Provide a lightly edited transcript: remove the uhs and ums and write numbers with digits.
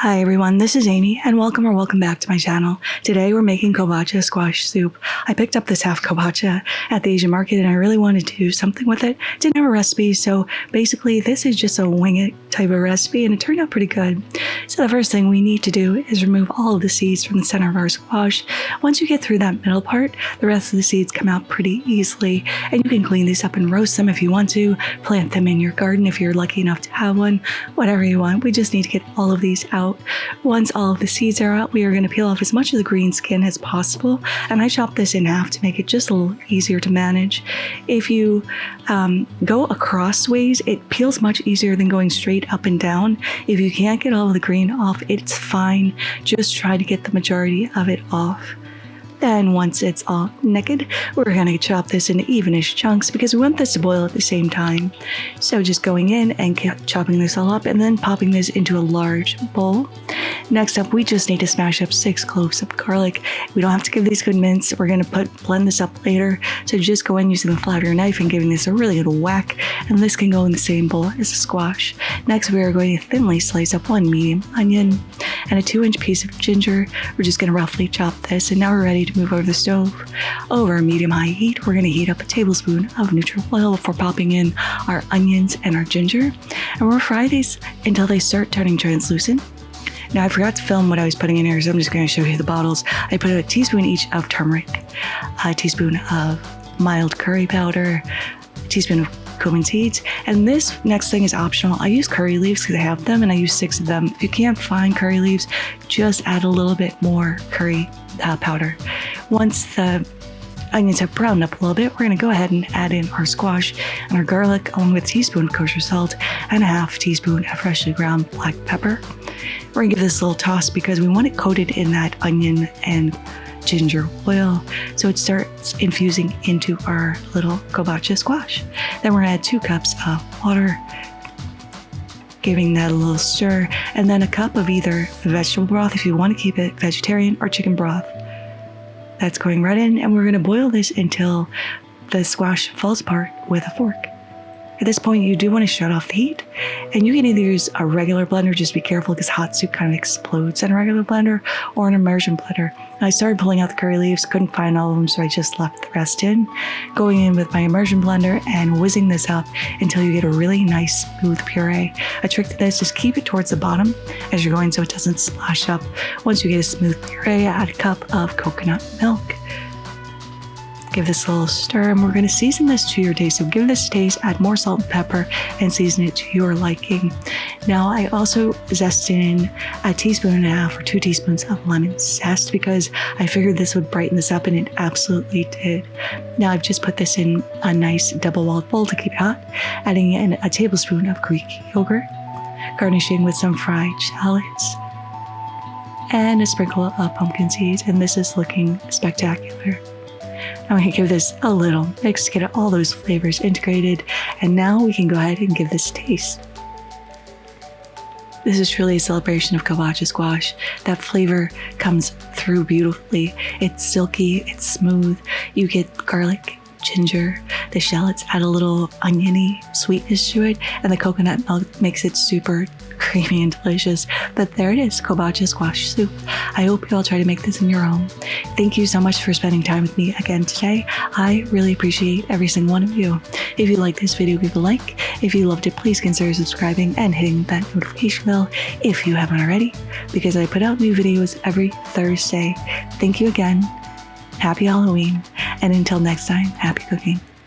Hi everyone, this is Amy and welcome back to my channel. Today we're making Kobacha squash soup. I picked up this half Kobacha at the Asian market and I really wanted to do something with it. Didn't have a recipe, so basically this is just a wing it type of recipe and it turned out pretty good. So the first thing we need to do is remove all of the seeds from the center of our squash. Once you get through that middle part, the rest of the seeds come out pretty easily and you can clean these up and roast them if you want to, plant them in your garden if you're lucky enough to have one, whatever you want. We just need to get all of these out. Once all of the seeds are out, we are going to peel off as much of the green skin as possible, and I chopped this in half to make it just a little easier to manage. If you go across ways, it peels much easier than going straight up and down. If you can't get all of the green off, it's fine. Just try to get the majority of it off. Then once it's all naked, we're going to chop this into evenish chunks because we want this to boil at the same time. So just going in and chopping this all up and then popping this into a large bowl. Next up, we just need to smash up 6 cloves of garlic. We don't have to give these good mince. We're going to blend this up later. So just go in using the flat of your knife and giving this a really good whack. And this can go in the same bowl as the squash. Next, we are going to thinly slice up 1 medium onion and a 2-inch piece of ginger. We're just going to roughly chop this, and now we're ready to move over the stove. Over a medium-high heat, we're going to heat up a tablespoon of neutral oil before popping in our onions and our ginger, and we'll fry these until they start turning translucent. Now I forgot to film what I was putting in here, so I'm just going to show you the bottles. I put a teaspoon each of turmeric, a teaspoon of mild curry powder, a teaspoon of cumin seeds, and this next thing is optional. I use curry leaves because I have them and I use 6 of them. If you can't find curry leaves, just add a little bit more curry powder. Once the onions have browned up a little bit, we're going to go ahead and add in our squash and our garlic along with a teaspoon of kosher salt and a half teaspoon of freshly ground black pepper. We're going to give this a little toss because we want it coated in that onion and ginger oil so it starts infusing into our little Kobacha squash. Then we're going to add 2 cups of water, giving that a little stir, and then a cup of either vegetable broth if you want to keep it vegetarian, or chicken broth. That's going right in, and we're going to boil this until the squash falls apart with a fork. At this point, you do want to shut off the heat, and you can either use a regular blender, just be careful because hot soup kind of explodes in a regular blender, or an immersion blender. I started pulling out the curry leaves, couldn't find all of them, so I just left the rest in. Going in with my immersion blender and whizzing this up until you get a really nice smooth puree. A trick to this is keep it towards the bottom as you're going so it doesn't splash up. Once you get a smooth puree, add a cup of coconut milk. Give this a little stir, and we're going to season this to your taste. So give this a taste, add more salt and pepper, and season it to your liking. Now I also zest in a teaspoon and a half or 2 teaspoons of lemon zest because I figured this would brighten this up, and it absolutely did. Now I've just put this in a nice double-walled bowl to keep it hot, adding in a tablespoon of Greek yogurt, garnishing with some fried shallots, and a sprinkle of pumpkin seeds, and this is looking spectacular. Now we can give this a little mix to get all those flavors integrated, and now we can go ahead and give this a taste. This is truly a celebration of Kobacha squash. That flavor comes through beautifully. It's silky, it's smooth. You get garlic, ginger, the shallots add a little oniony sweetness to it, and the coconut milk makes it super creamy and delicious. But there it is, Kobacha squash soup. I hope you all try to make this in your home. Thank you so much for spending time with me again today. I really appreciate every single one of you. If you like this video, give a like. If you loved it, please consider subscribing and hitting that notification bell if you haven't already, because I put out new videos every Thursday. Thank you again. Happy Halloween, and until next time, happy cooking.